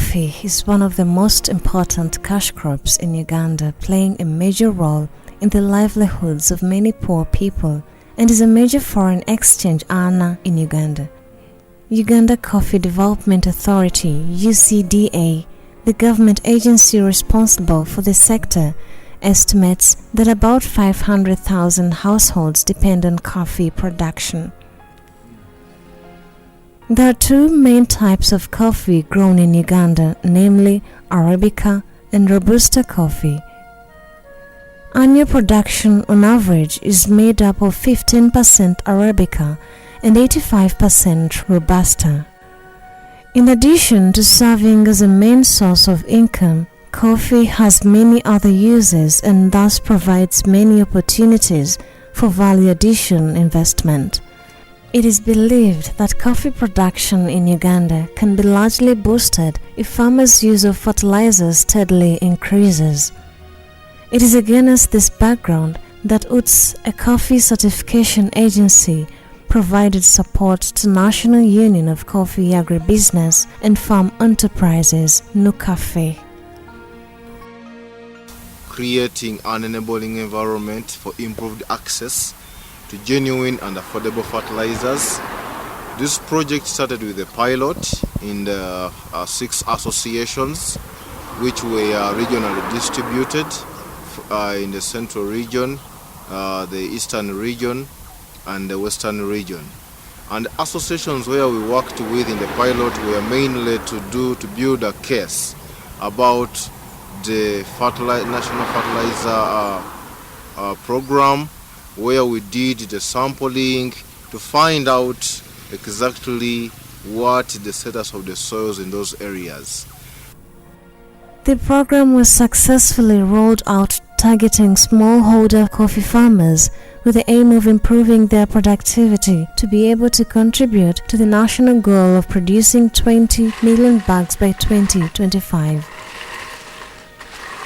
Coffee is one of the most important cash crops in Uganda, playing a major role in the livelihoods of many poor people and is a major foreign exchange earner in Uganda. Uganda Coffee Development Authority (UCDA), the government agency responsible for the sector, estimates that about 500,000 households depend on coffee production. There are two main types of coffee grown in Uganda, namely Arabica and Robusta coffee. Annual production on average is made up of 15% Arabica and 85% Robusta. In addition to serving as a main source of income, coffee has many other uses and thus provides many opportunities for value addition investment. It is believed that coffee production in Uganda can be largely boosted if farmers' use of fertilizers steadily increases. It is against this background that UTZ, a coffee certification agency, provided support to National Union of Coffee Agribusiness and Farm Enterprises (NUCAFE). Creating an enabling environment for improved access to genuine and affordable fertilizers. This project started with a pilot in the 6 associations which were regionally distributed in the central region, the eastern region and the western region. And associations where we worked with in the pilot were mainly to build a case about the national fertilizer program, where we did the sampling to find out exactly what the status of the soils in those areas. The program was successfully rolled out, targeting smallholder coffee farmers with the aim of improving their productivity to be able to contribute to the national goal of producing 20 million bags by 2025.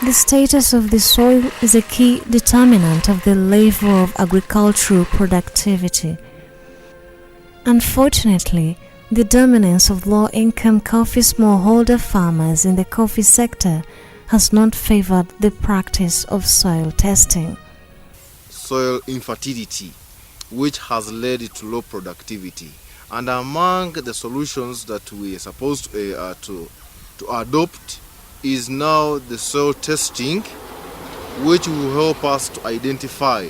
The status of the soil is a key determinant of the level of agricultural productivity. Unfortunately, the dominance of low-income coffee smallholder farmers in the coffee sector has not favored the practice of soil testing. Soil infertility, which has led to low productivity. And among the solutions that we are supposed to adopt is now the soil testing, which will help us to identify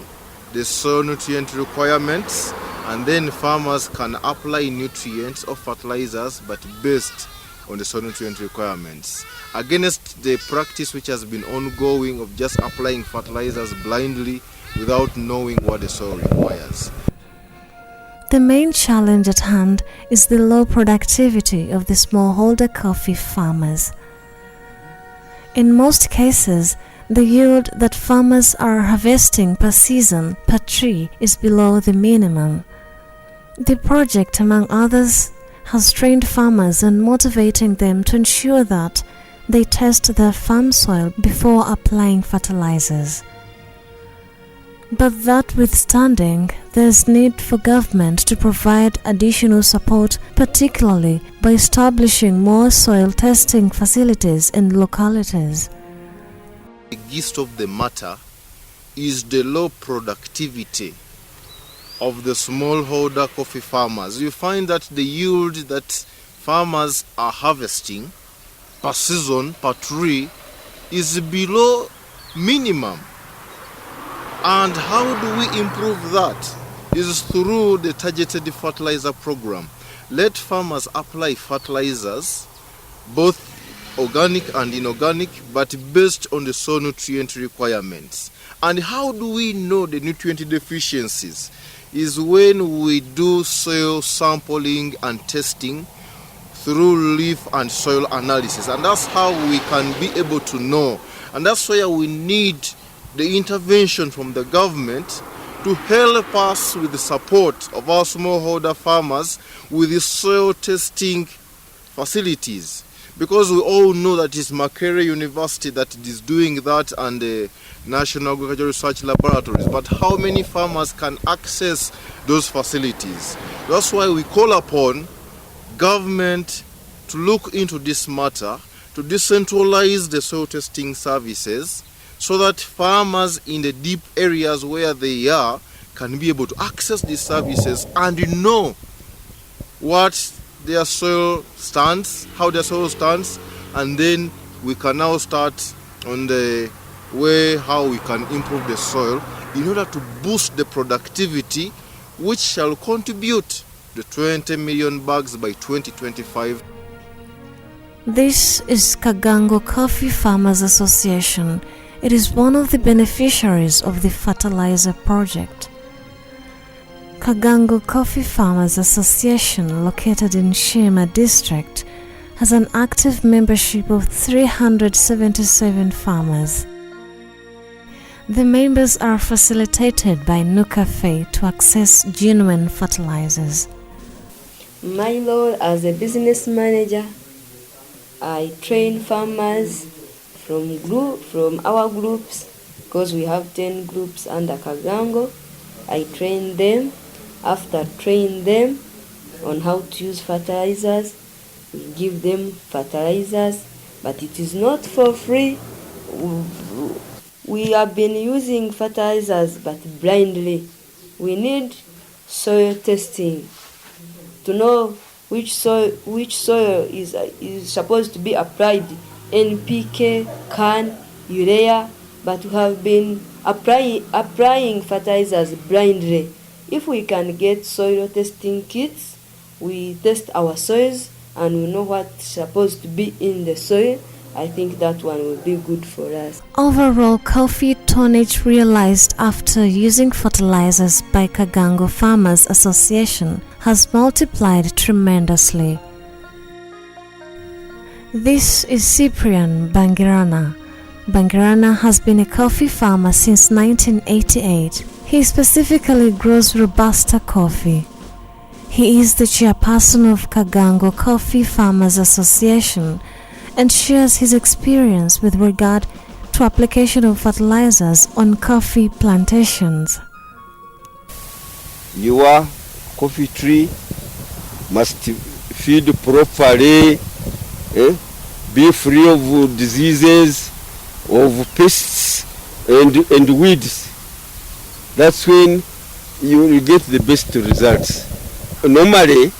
the soil nutrient requirements, and then farmers can apply nutrients or fertilizers but based on the soil nutrient requirements, against the practice which has been ongoing of just applying fertilizers blindly without knowing what the soil requires. The main challenge at hand is the low productivity of the smallholder coffee farmers. In most cases, the yield that farmers are harvesting per season per tree is below the minimum. The project, among others, has trained farmers and motivating them to ensure that they test their farm soil before applying fertilizers. But that withstanding, there is need for government to provide additional support, particularly by establishing more soil testing facilities in localities. The gist of the matter is the low productivity of the smallholder coffee farmers. You find that the yield that farmers are harvesting per season, per tree, is below minimum. And how do we improve that? Is through the targeted fertilizer program. Let farmers apply fertilizers, both organic and inorganic, but based on the soil nutrient requirements. And how do we know the nutrient deficiencies? Is when we do soil sampling and testing through leaf and soil analysis. And that's how we can be able to know. And that's where we need the intervention from the government to help us with the support of our smallholder farmers with the soil testing facilities. Because we all know that it's Makerere University that is doing that and the National Agricultural Research Laboratories. But how many farmers can access those facilities? That's why we call upon government to look into this matter, to decentralize the soil testing services so that farmers in the deep areas where they are can be able to access these services and know what their soil stands, how their soil stands, and then we can now start on the way how we can improve the soil in order to boost the productivity, which shall contribute to 20 million bags by 2025. This is Kagango Coffee Farmers Association. It is one of the beneficiaries of the Fertilizer project. Kagango Coffee Farmers Association, located in Shema district, has an active membership of 377 farmers. The members are facilitated by NUCAFE to access genuine fertilizers. My role as a business manager, I train farmers from our groups, because we have 10 groups under Kagango. I train them. After training them on how to use fertilizers, we give them fertilizers, but it is not for free. We have been using fertilizers but blindly. We need soil testing to know which soil is supposed to be applied, NPK, CAN, urea, but we have been applying fertilizers blindly. If we can get soil testing kits, we test our soils and we know what's supposed to be in the soil, I think that one will be good for us. Overall coffee tonnage realized after using fertilizers by Kagango Farmers Association has multiplied tremendously. This is Cyprian Bangirana. Bangirana has been a coffee farmer since 1988. He specifically grows Robusta coffee. He is the chairperson of Kagango Coffee Farmers Association and shares his experience with regard to application of fertilizers on coffee plantations. Your coffee tree must feed properly, be free of diseases, of pests and weeds. That's when you will get the best results. Normally,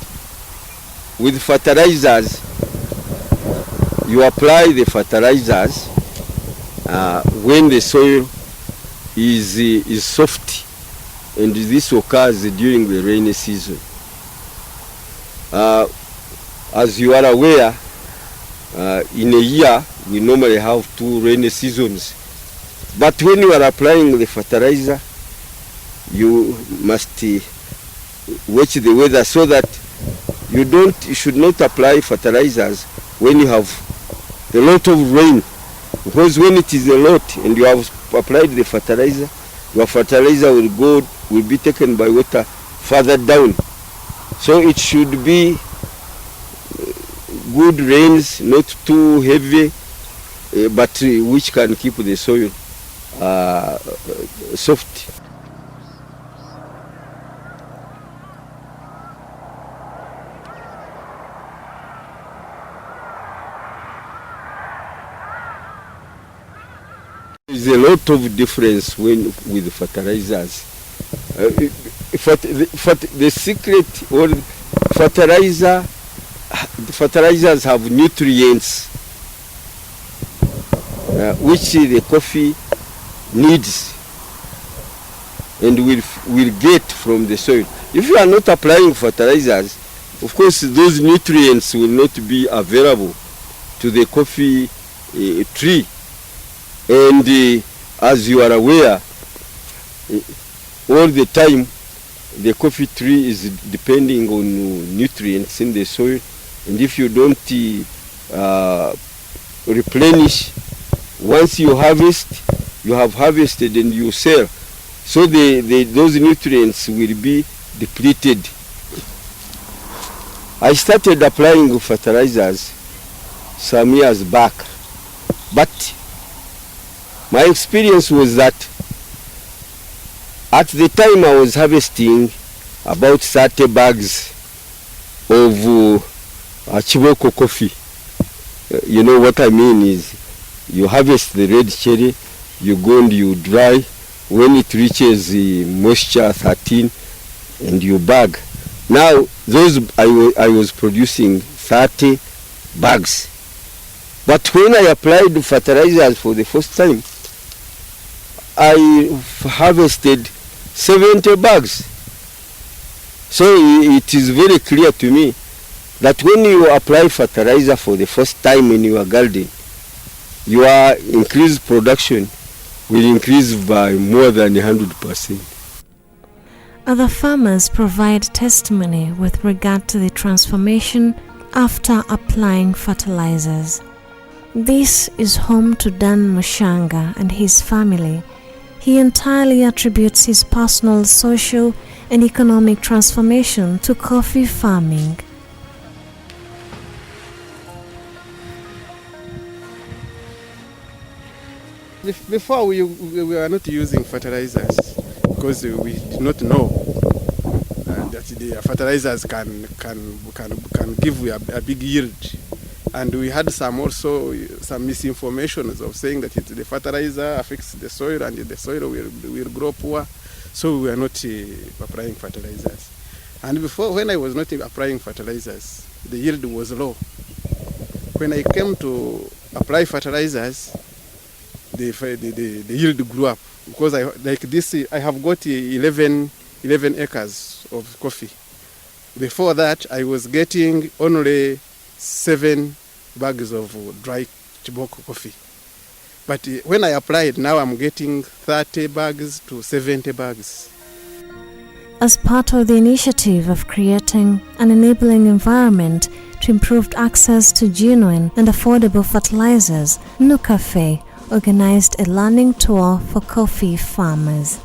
with fertilizers, you apply the fertilizers when the soil is soft, and this occurs during the rainy season. As you are aware, in a year we normally have 2 rainy seasons, but when you are applying the fertilizer, you must watch the weather so that you should not apply fertilizers when you have a lot of rain, because when it is a lot and you have applied the fertilizer, your fertilizer will be taken by water further down. So it should be good rains, not too heavy, but which can keep the soil soft. There's a lot of difference with fertilizers. The secret, or fertilizers have nutrients which the coffee needs and will get from the soil. If you are not applying fertilizers, of course those nutrients will not be available to the coffee tree. And as you are aware, all the time the coffee tree is depending on nutrients in the soil, and if you don't replenish, once you harvest, you have harvested and you sell, so those nutrients will be depleted. I started applying fertilizers some years back, but my experience was that at the time I was harvesting about 30 bags of Chiboko coffee You know what I mean is you harvest the red cherry, you go and you dry. When it reaches the moisture 13, and you bag. Now those I was producing 30 bags. But when I applied fertilizers for the first time, I harvested 70 bags. So it is very clear to me that when you apply fertilizer for the first time in your garden, your increased production will increase by more than 100%. Other farmers provide testimony with regard to the transformation after applying fertilizers. This is home to Dan Mushanga and his family. He entirely attributes his personal, social, and economic transformation to coffee farming. Before we were not using fertilizers because we did not know that the fertilizers can give you a big yield, and we had some misinformation of saying that the fertilizer affects the soil and the soil will grow poor, so we were not applying fertilizers. And before, when I was not applying fertilizers, the yield was low. When I came to apply fertilizers, the yield grew up, because I have got 11 acres of coffee. Before that, I was getting only 7 bags of dry chiboko coffee. But when I applied, now I'm getting 30 bags to 70 bags. As part of the initiative of creating an enabling environment to improve access to genuine and affordable fertilizers, NUCAFE organized a learning tour for coffee farmers.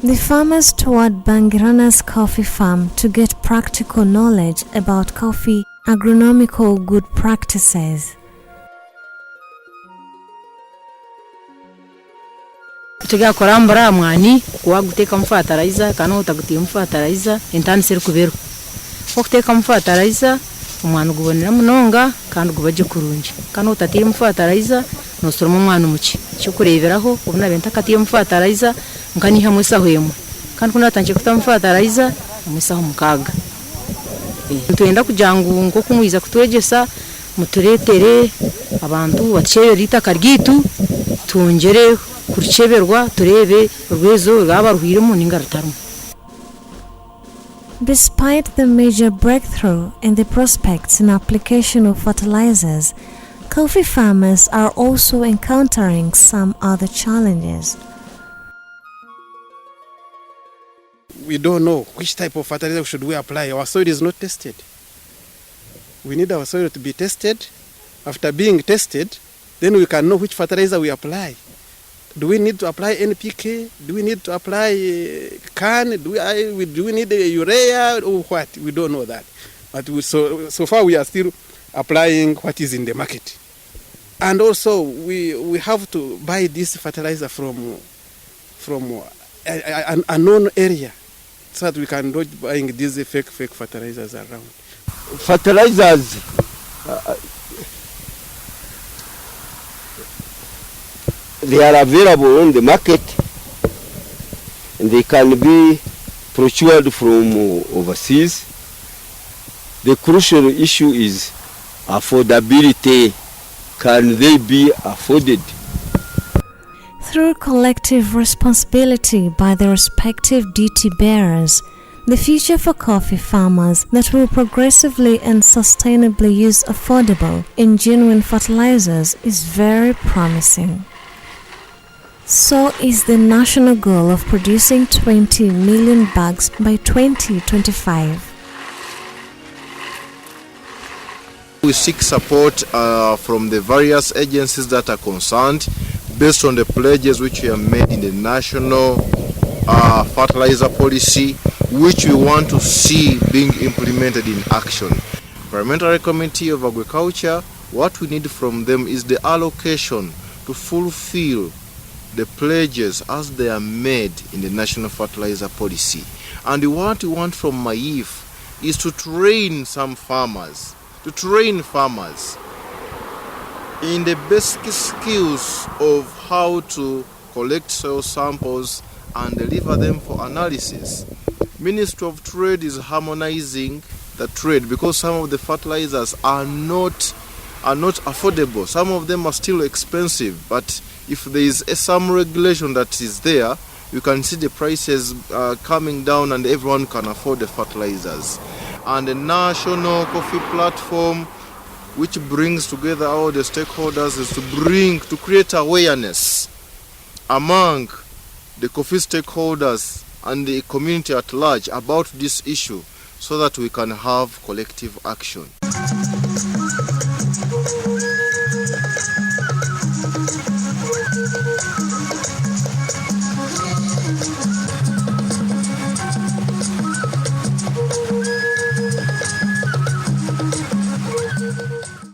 The farmers toured Bangirana's coffee farm to get practical knowledge about coffee agronomical good practices. Tuga korambara mwani kwa guteka fertilizer kana utagutia fertilizer intani sir kuberu okuteka fertilizer umwana gubonera munonga kandi gubaje kurunje kana utatira fertilizer no soroma umwana umuki cyo kureberaho ubuna benta katiye fertilizer nkani hamwe sahwemo kandi kunatangiye kuta fertilizer umusaho mukaga ntwenda kujangu ngo kumwiza kutwegesa muturetere abantu bacebe rita kargitu tungere kurcheberwa turebe rwezo rwaba ruhirimo ningaratarumo. Despite the major breakthrough in the prospects in application of fertilizers, coffee farmers are also encountering some other challenges. We don't know which type of fertilizer should we apply. Our soil is not tested. We need our soil to be tested. After being tested, then we can know which fertilizer we apply. Do we need to apply NPK? Do we need to apply CAN? Do we need urea or what? We don't know that. But so far we are still applying what is in the market. And also we have to buy this fertilizer from an unknown area, so that we can not buying these fake fertilizers around. Fertilizers they are available on the market, and they can be procured from overseas. The crucial issue is affordability. Can they be afforded? Through collective responsibility by the respective duty bearers, the future for coffee farmers that will progressively and sustainably use affordable and genuine fertilizers is very promising. So is the national goal of producing 20 million bags by 2025. We seek support from the various agencies that are concerned based on the pledges which we have made in the national fertilizer policy, which we want to see being implemented in action. Parliamentary Committee of Agriculture, what we need from them is the allocation to fulfill the pledges as they are made in the national fertilizer policy. And what we want from MAIF is to train farmers in the basic skills of how to collect soil samples and deliver them for analysis. Ministry of Trade is harmonizing the trade because some of the fertilizers are not affordable. Some of them are still expensive, but if there is some regulation that is there, you can see the prices coming down and everyone can afford the fertilizers. And the National Coffee Platform, which brings together all the stakeholders, is to create awareness among the coffee stakeholders and the community at large about this issue so that we can have collective action.